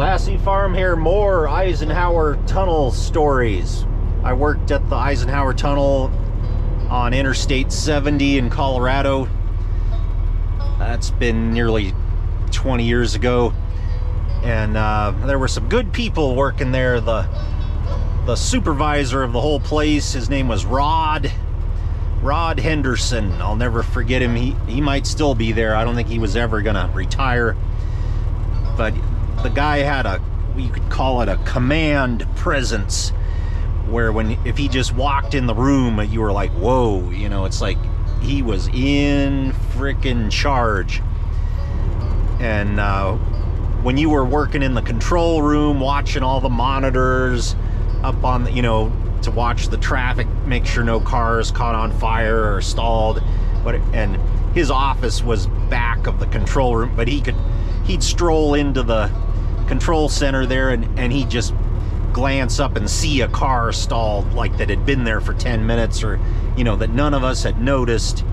Lassie Farm here, more Eisenhower Tunnel stories. I worked at the Eisenhower Tunnel on Interstate 70 in Colorado. That's been nearly 20 years ago. And there were some good people working there. The supervisor of the whole place, his name was Rod Henderson. I'll never forget him. He might still be there. I don't think he was ever gonna retire. But the guy had you could call it a command presence, where if he just walked in the room, you were like, whoa, you know, it's like he was in frickin' charge. And when you were working in the control room, watching all the monitors up on the, to watch the traffic, make sure no cars caught on fire or stalled, and his office was back of the control room, but he'd stroll into the control center there and he'd just glance up and see a car stalled, like that had been there for 10 minutes, or that none of us had noticed.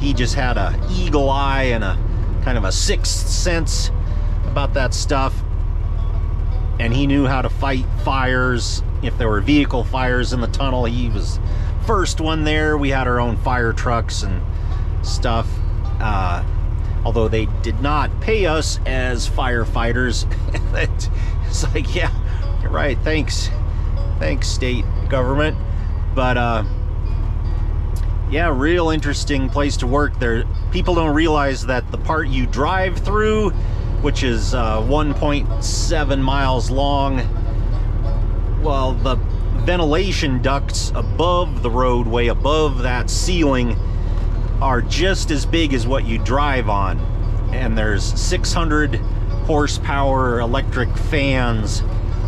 He just had a eagle eye and a kind of a sixth sense about that stuff, and he knew how to fight fires. If there were vehicle fires in the tunnel, he was first one there. We had our own fire trucks and stuff, although they did not pay us as firefighters. It's like, yeah, you're right, thanks state government. But yeah, real interesting place to work there. People don't realize that the part you drive through, which is 1.7 miles long, well, the ventilation ducts above the roadway, above that ceiling, are just as big as what you drive on. And there's 600 horsepower electric fans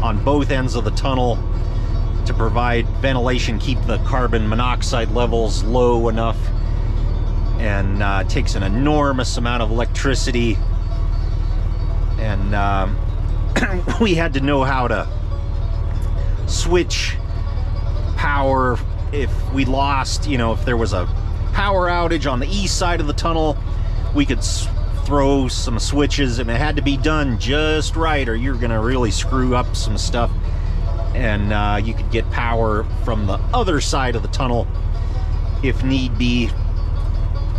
on both ends of the tunnel to provide ventilation, keep the carbon monoxide levels low enough. And it takes an enormous amount of electricity. And we had to know how to switch power if we lost, if there was a power outage on the east side of the tunnel, we could throw some switches, and it had to be done just right, or you're gonna really screw up some stuff. And you could get power from the other side of the tunnel if need be,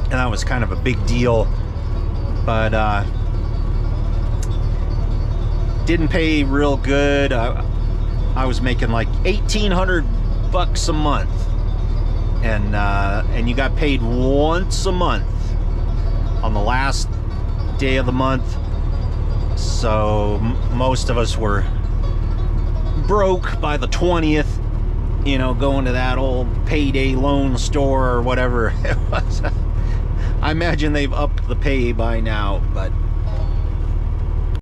and that was kind of a big deal. But didn't pay real good. I was making like $1,800 a month, and you got paid once a month on the last day of the month. So most of us were broke by the 20th, going to that old payday loan store or whatever it was. I imagine they've upped the pay by now, but